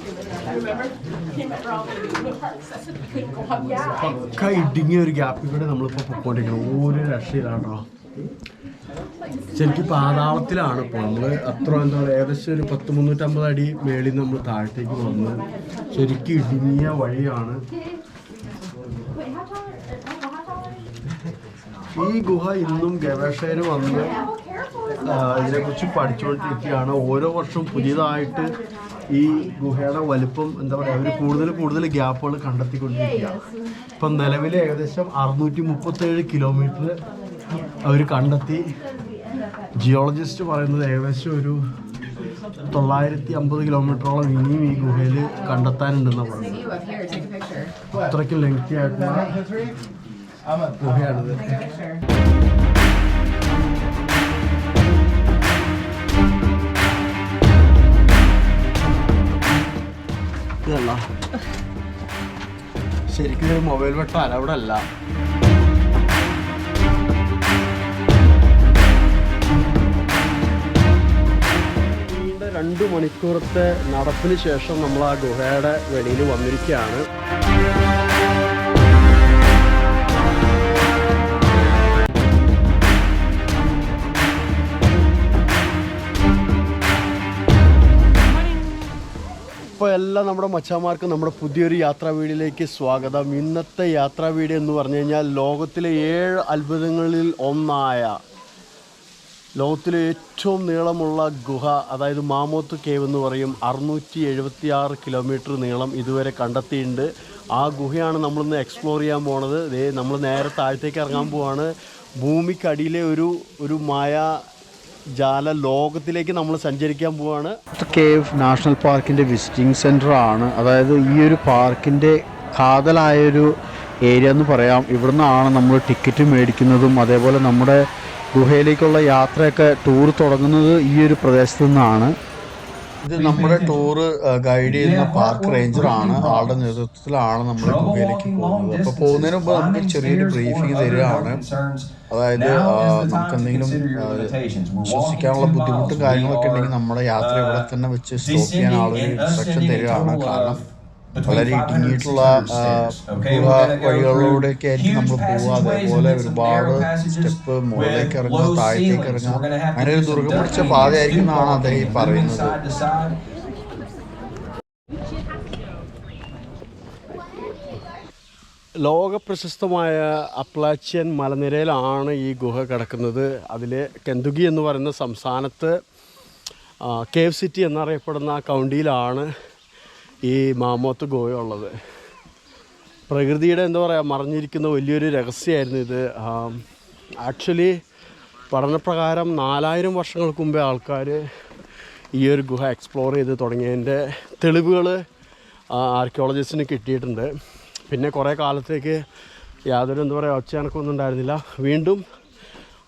Remember? He met all the amusement parks. I said we couldn't go on this ride. പക്ക ഇടുങ്ങിയ ഒരു ഗ്യാപ്പിൽ കൂടെ നമ്മളിപ്പോൾ പൊക്കോണ്ടിരിക്കണം. ഒരു രക്ഷയിലാണോ. ശരിക്കും പാതാളത്തിലാണ് ഇപ്പോൾ നമ്മൾ. അത്ര എന്താ പറയുക, ഏകദേശം ഒരു 350 അടി മേളിൽ നമ്മൾ താഴത്തേക്ക് വന്ന് ശരിക്കും ഇടുങ്ങിയ വഴിയാണ്. ഈ ഗുഹ ഇന്നും ഗവേഷകർ വന്ന് ഇതിനെക്കുറിച്ച് പഠിച്ചുകൊണ്ടിരിക്കുകയാണ്. ഓരോ വർഷവും പുതിയതായിട്ട് ഈ ഗുഹയുടെ വലിപ്പം എന്താ പറയുക, അവർ കൂടുതൽ ഗ്യാപ്പുകൾ കണ്ടെത്തിക്കൊണ്ടിരിക്കുകയാണ്. ഇപ്പം നിലവിൽ ഏകദേശം 637 കിലോമീറ്റർ അവർ കണ്ടെത്തി. ജിയോളജിസ്റ്റ് പറയുന്നത് ഏകദേശം ഒരു 950 കിലോമീറ്ററോളം ഇനിയും ഈ ഗുഹയിൽ കണ്ടെത്താനുണ്ടെന്നാണ് പറയുന്നത്. അത്രയ്ക്കും ലെങ്തി ആയിട്ടുള്ള ഗുഹയാണിത്. ഇതല്ല ശരിക്കും ഒരു മൊബൈൽ വെട്ടം അലവിടെ അല്ല. 2 മണിക്കൂറത്തെ നടപ്പിന് ശേഷം നമ്മൾ ആ ഗുഹയുടെ വെളിയിൽ വന്നിരിക്കുകയാണ്. അപ്പോൾ എല്ലാം നമ്മുടെ മച്ചാന്മാർക്ക് നമ്മുടെ പുതിയൊരു യാത്രാ വീഡിയോയിലേക്ക് സ്വാഗതം. ഇന്നത്തെ യാത്രാ വീഡിയോ എന്ന് പറഞ്ഞു കഴിഞ്ഞാൽ ലോകത്തിലെ 7 അത്ഭുതങ്ങളിൽ ഒന്നായ ലോകത്തിലെ ഏറ്റവും നീളമുള്ള ഗുഹ, അതായത് മാമോത്ത് കേവ് എന്ന് പറയും. 676 കിലോമീറ്റർ നീളം ഇതുവരെ കണ്ടെത്തിയിട്ടുണ്ട്. ആ ഗുഹയാണ് നമ്മളിന്ന് എക്സ്പ്ലോർ ചെയ്യാൻ പോണത്. നമ്മൾ നേരെ താഴത്തേക്ക് ഇറങ്ങാൻ പോവാണ്. ഭൂമിക്കടിയിലെ ഒരു മായാജാല ലോകത്തിലേക്ക് നമ്മൾ സഞ്ചരിക്കാൻ പോവാണ്. കേവ് നാഷണൽ പാർക്കിൻ്റെ വിസിറ്റിംഗ് സെൻറ്റർ ആണ്. അതായത് ഈ ഒരു പാർക്കിൻ്റെ കാതലായൊരു ഏരിയ എന്ന് പറയാം. ഇവിടുന്നാണ് നമ്മൾ ടിക്കറ്റ് മേടിക്കുന്നതും അതേപോലെ നമ്മുടെ ഗുഹയിലേക്കുള്ള യാത്രയൊക്കെ ടൂർ തുടങ്ങുന്നത് ഈ ഒരു പ്രദേശത്തു നിന്നാണ്. ഇത് നമ്മുടെ ടൂറ് ഗൈഡ് ചെയ്യുന്ന പാർക്ക് റേഞ്ചറാണ്. ആളുടെ നേതൃത്വത്തിലാണ് നമ്മൾ ഗുഹയിലേക്ക് പോകുന്നത്. അപ്പോൾ പോകുന്നതിന് മുമ്പ് നമുക്ക് ചെറിയൊരു ബ്രീഫിംഗ് തരികയാണ്. അതായത് നമുക്ക് എന്തെങ്കിലും ശ്വസിക്കാനുള്ള ബുദ്ധിമുട്ടും കാര്യങ്ങളൊക്കെ ഉണ്ടെങ്കിൽ നമ്മുടെ യാത്ര ഇവിടെ തന്നെ വെച്ച് സ്റ്റോപ്പ് ചെയ്യാൻ ആളൊരു ഇൻസ്ട്രക്ഷൻ തരികയാണ്. കാരണം വളരെ ഇടുങ്ങിയിട്ടുള്ള വഴികളിലൂടെയൊക്കെ ആയിരിക്കും നമ്മൾ പോവുക. അതേപോലെ ഒരുപാട് സ്റ്റെപ്പ് മുകളിലേക്ക് ഇറങ്ങുക, താഴത്തേക്ക് ഇറങ്ങുക, അങ്ങനെ ഒരു ദുർഗം പിടിച്ച പാതയായിരിക്കും എന്നാണ് അദ്ദേഹം പറയുന്നത്. ലോക പ്രശസ്തമായ അപ്ലാച്ചിയൻ മലനിരയിലാണ് ഈ ഗുഹ കിടക്കുന്നത്. അതിൽ കെന്തുക്കി എന്ന് പറയുന്ന സംസ്ഥാനത്ത് കേവ് സിറ്റി എന്നറിയപ്പെടുന്ന കൗണ്ടിയിലാണ് ഈ മാമോത്ത് ഗുഹ ഉള്ളത്. പ്രകൃതിയുടെ എന്താ പറയുക, മറിഞ്ഞിരിക്കുന്ന വലിയൊരു രഹസ്യമായിരുന്നു ഇത്. ആക്ച്വലി പഠനപ്രകാരം 4000 വർഷങ്ങൾക്ക് മുമ്പേ ആൾക്കാർ ഈ ഒരു ഗുഹ എക്സ്പ്ലോർ ചെയ്ത് തുടങ്ങിയതിൻ്റെ തെളിവുകൾ ആർക്കിയോളജിസ്റ്റിന് കിട്ടിയിട്ടുണ്ട്. പിന്നെ കുറേ കാലത്തേക്ക് യാതൊരു എന്താ പറയുക ഒച്ചയനക്കൊന്നും ഉണ്ടായിരുന്നില്ല. വീണ്ടും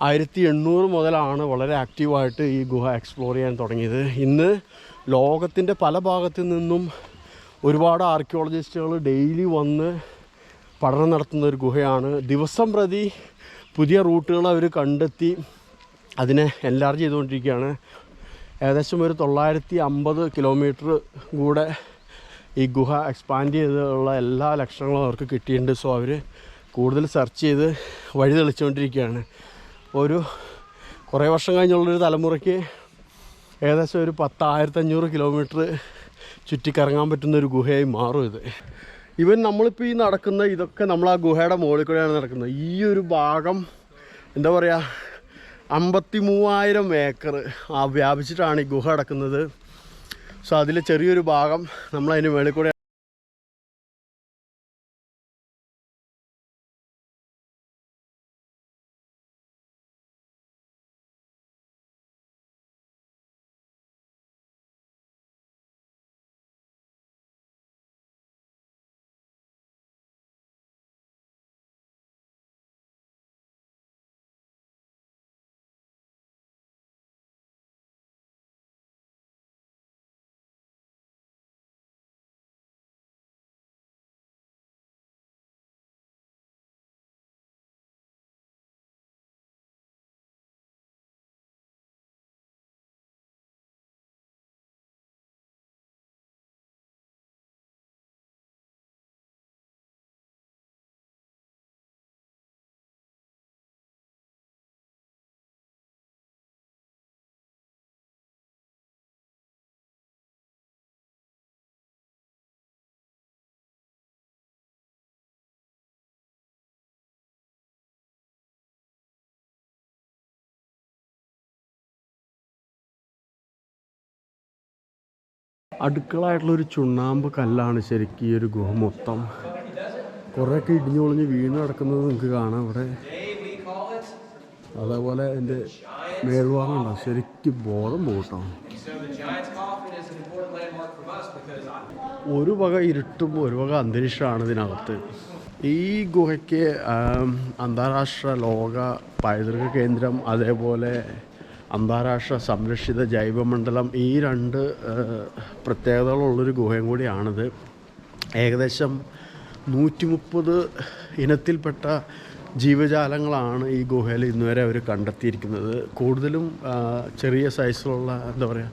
1800 മുതലാണ് വളരെ ആക്റ്റീവായിട്ട് ഈ ഗുഹ എക്സ്പ്ലോർ ചെയ്യാൻ തുടങ്ങിയത്. ഇന്ന് ലോകത്തിൻ്റെ പല ഭാഗത്തു നിന്നും ഒരുപാട് ആർക്കിയോളജിസ്റ്റുകൾ ഡെയിലി വന്ന് പഠനം നടത്തുന്ന ഒരു ഗുഹയാണ്. ദിവസം പ്രതി പുതിയ റൂട്ടുകൾ അവർ കണ്ടെത്തി അതിനെ എൻലാർജ് ചെയ്തുകൊണ്ടിരിക്കുകയാണ്. ഏകദേശം ഒരു 950 കിലോമീറ്റർ കൂടെ ഈ ഗുഹ എക്സ്പാൻഡ് ചെയ്തുള്ള എല്ലാ ലക്ഷണങ്ങളും അവർക്ക് കിട്ടിയിട്ടുണ്ട്. സോ അവർ കൂടുതൽ സെർച്ച് ചെയ്ത് വഴി തെളിച്ചുകൊണ്ടിരിക്കുകയാണ്. കുറേ വർഷം കഴിഞ്ഞുള്ളൊരു തലമുറയ്ക്ക് ഏകദേശം ഒരു 1500 കിലോമീറ്റർ ചുറ്റിക്കറങ്ങാൻ പറ്റുന്നൊരു ഗുഹയായി മാറും ഇത്. ഇവൻ നമ്മളിപ്പോൾ ഈ നടക്കുന്ന ഇതൊക്കെ നമ്മൾ ആ ഗുഹയുടെ മുകളിൽ കൂടെയാണ് നടക്കുന്നത്. ഈ ഒരു ഭാഗം എന്താ പറയുക 53,000 ഏക്കർ വ്യാപിച്ചിട്ടാണ് ഈ ഗുഹ കിടക്കുന്നത്. സോ അതിൽ ചെറിയൊരു ഭാഗം നമ്മളതിന് മുകളിൽ കൂടെ അടുക്കളായിട്ടുള്ളൊരു ചുണ്ണാമ്പ് കല്ലാണ് ശരിക്കും ഈ ഒരു ഗുഹ മൊത്തം. കുറേയൊക്കെ ഇടിഞ്ഞു പൊളിഞ്ഞ് വീണ് കിടക്കുന്നത് നിങ്ങൾക്ക് കാണാം ഇവിടെ. അതേപോലെ എൻ്റെ മേൽഭാഗം ഉണ്ടോ ശരിക്കും ബോധം പോകട്ടോ. ഒരു വക ഇരുട്ടും ഒരു വക അന്തരീക്ഷമാണ് ഇതിനകത്ത്. ഈ ഗുഹയ്ക്ക് അന്താരാഷ്ട്ര ലോക പൈതൃക കേന്ദ്രം, അതേപോലെ അന്താരാഷ്ട്ര സംരക്ഷിത ജൈവമണ്ഡലം, ഈ രണ്ട് പ്രത്യേകതകളുള്ളൊരു ഗുഹയും കൂടിയാണിത്. ഏകദേശം 130 ഇനത്തിൽപ്പെട്ട ജീവജാലങ്ങളാണ് ഈ ഗുഹയിൽ ഇന്നുവരെ അവർ കണ്ടെത്തിയിരിക്കുന്നത്. കൂടുതലും ചെറിയ സൈസിലുള്ള എന്താ പറയുക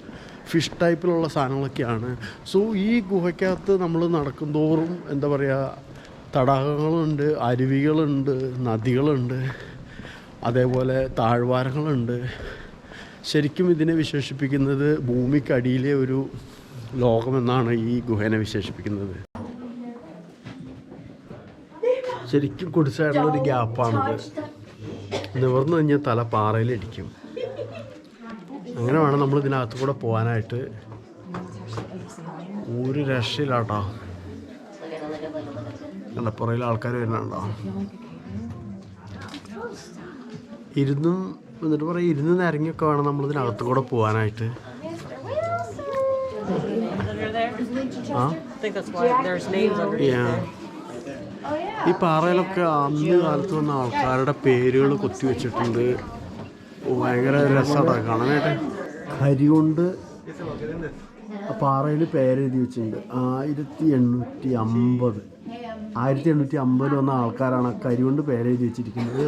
ഫിഷ് ടൈപ്പിലുള്ള സാധനങ്ങളൊക്കെയാണ്. സോ ഈ ഗുഹയ്ക്കകത്ത് നമ്മൾ നടക്കും തോറും എന്താ പറയുക തടാകങ്ങളുണ്ട്, അരുവികളുണ്ട്, നദികളുണ്ട്, അതേപോലെ താഴ്വാരങ്ങളുണ്ട്. ശരിക്കും ഇതിനെ വിശേഷിപ്പിക്കുന്നത് ഭൂമിക്കടിയിലെ ഒരു ലോകമെന്നാണ് ഈ ഗുഹേനെ വിശേഷിപ്പിക്കുന്നത്. ശരിക്കും കുടിച്ചായിട്ടുള്ളൊരു ഗ്യാപ്പാണിത്. നിവർന്നു കഴിഞ്ഞാൽ തല പാറയിലിടിക്കും. അങ്ങനെ വേണം നമ്മൾ ഇതിനകത്ത് കൂടെ പോകാനായിട്ട്. ഒരു രക്ഷയില്ലാട്ടോ. കണ്ടപ്പുറയിൽ ആൾക്കാർ വരുന്നുണ്ടോ? ഇരുന്നും എന്നിട്ട് പറയാം ഇരുന്ന് നിരങ്ങിയൊക്കെ വേണം നമ്മളിതിനകത്ത് കൂടെ പോകാനായിട്ട്. ഈ പാറയിലൊക്കെ അന്ന് കാലത്ത് വന്ന ആൾക്കാരുടെ പേരുകൾ കൊത്തി വെച്ചിട്ടുണ്ട്. ഭയങ്കര രസമാണ് കാണാനായിട്ട്. കരി കൊണ്ട് പാറയിൽ പേരെഴുതി വെച്ചിട്ടുണ്ട്. 1850 വന്ന ആൾക്കാരാണ് കരി കൊണ്ട് പേരെഴുതി വെച്ചിരിക്കുന്നത്.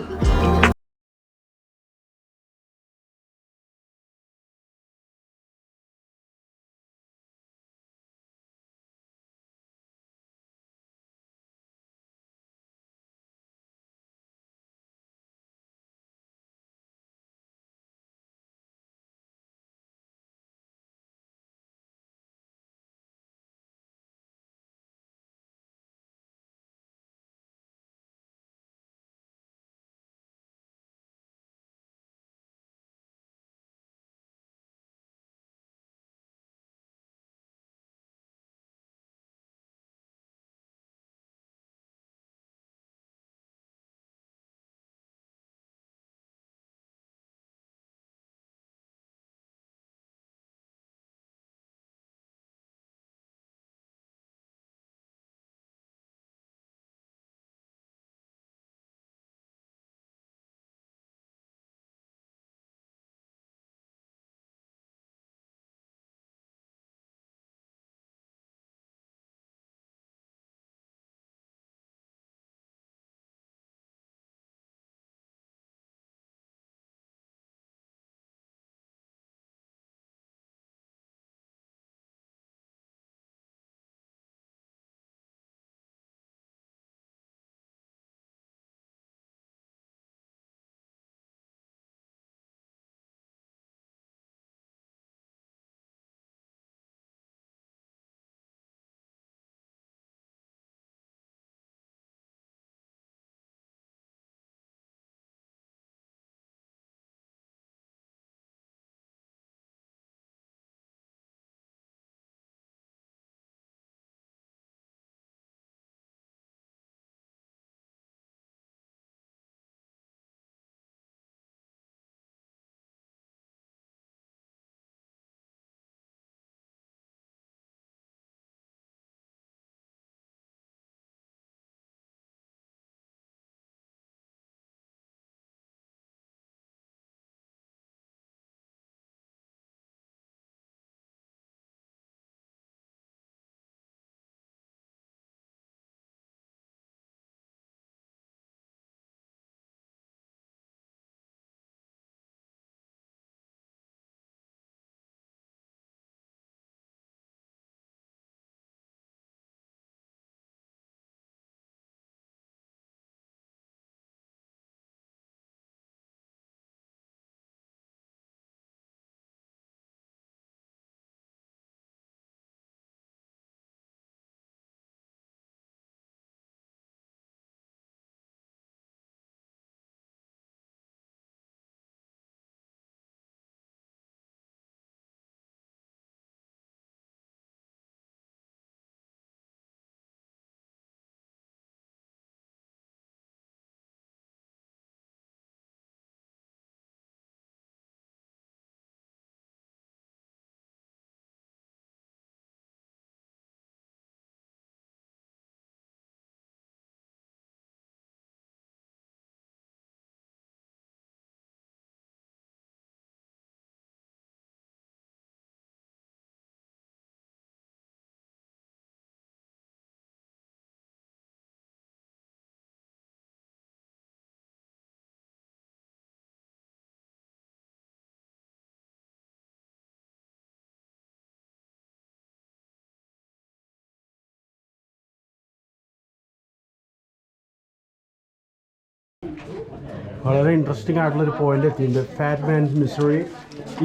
വളരെ ഇൻട്രസ്റ്റിംഗ് ആയിട്ടുള്ളൊരു പോയിന്റ് എത്തിയിട്ടുണ്ട്. ഫാറ്റ് മാൻ മിസ്റ്ററി.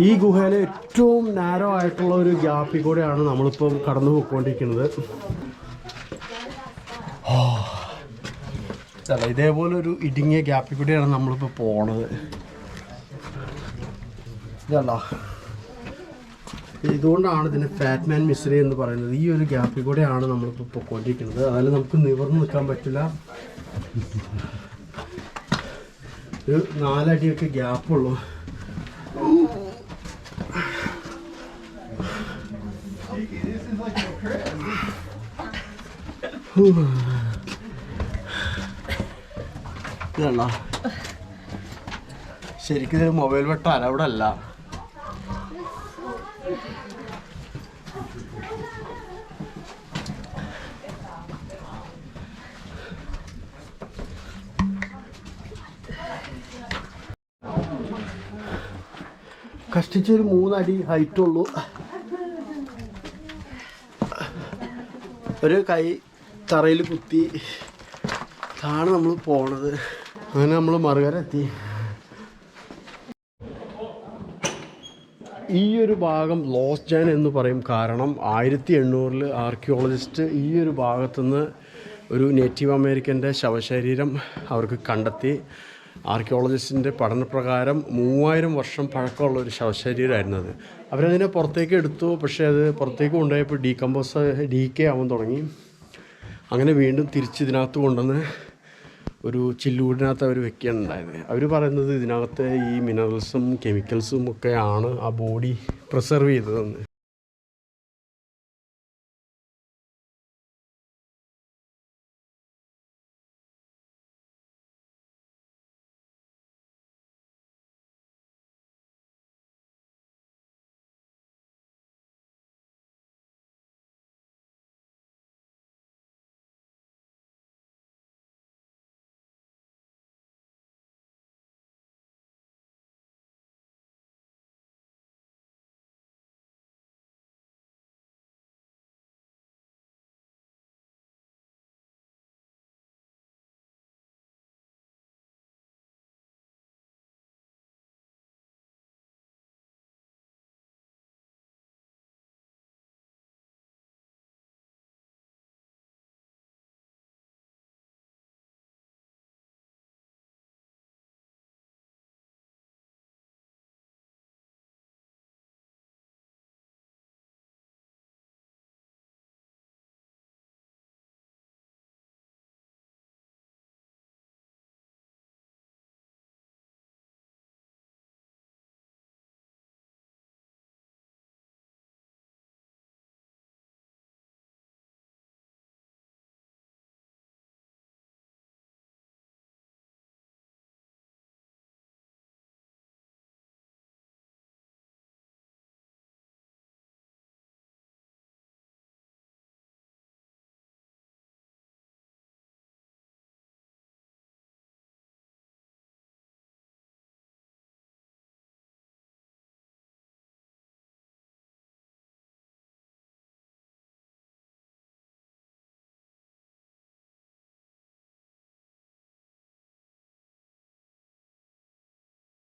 ഈ ഗുഹയിലെ ഏറ്റവും നാരോ ആയിട്ടുള്ള ഒരു ഗ്യാപ്പിൽ കൂടെയാണ് നമ്മളിപ്പം കടന്നു പോയിക്കൊണ്ടിരിക്കുന്നത്. അല്ല, ഇതേപോലെ ഒരു ഇടുങ്ങിയ ഗ്യാപ്പിൽ കൂടെയാണ് നമ്മളിപ്പോൾ പോണത്. ഇതല്ല, ഇതുകൊണ്ടാണ് ഇതിന് ഫാറ്റ് മാൻ മിസ്റ്ററി എന്ന് പറയുന്നത്. ഈ ഒരു ഗ്യാപ്പിൽ കൂടെയാണ് നമ്മളിപ്പോൾ പോയിക്കൊണ്ടിരിക്കുന്നത്. അതിൽ നമുക്ക് നിവർന്ന് നിൽക്കാൻ പറ്റില്ല. ഒരു 4 അടിയൊക്കെ ഗ്യാപ്പുള്ളൂ. ഇതല്ല, ശരിക്കും ഇത് മൊബൈൽ വെട്ടം അലൗഡ് അല്ല. കഷ്ടിച്ചൊരു 3 അടി ഹൈറ്റുള്ളൂ. ഒരു കൈ തറയിൽ കുത്തി ആണ് നമ്മൾ പോണത്. അങ്ങനെ നമ്മൾ മറുകര എത്തി. ഈ ഒരു ഭാഗം ലോസ്റ്റ് ജാൻ എന്ന് പറയും. കാരണം 1800-ൽ ആർക്കിയോളജിസ്റ്റ് ഈ ഒരു ഭാഗത്തുനിന്ന് ഒരു നേറ്റീവ് അമേരിക്കൻ്റെ ശവശരീരം അവർക്ക് കണ്ടെത്തി. ആർക്കിയോളജിസ്റ്റിൻ്റെ പഠനപ്രകാരം 3000 വർഷം പഴക്കമുള്ള ഒരു ശവശരീരമായിരുന്നു അത്. അവരതിനെ പുറത്തേക്ക് എടുത്തു. പക്ഷേ അത് പുറത്തേക്ക് കൊണ്ടുപോയപ്പോൾ ഡീക്കേ ആവാൻ തുടങ്ങി. അങ്ങനെ വീണ്ടും തിരിച്ച് ഇതിനകത്ത് കൊണ്ടുവന്ന് ഒരു ചില്ലൂടിനകത്ത് അവർ വെക്കുകയാണ് ഉണ്ടായത്. അവർ പറയുന്നത് ഇതിനകത്ത് ഈ മിനറൽസും കെമിക്കൽസും ഒക്കെയാണ് ആ ബോഡി പ്രിസർവ് ചെയ്തതെന്ന്.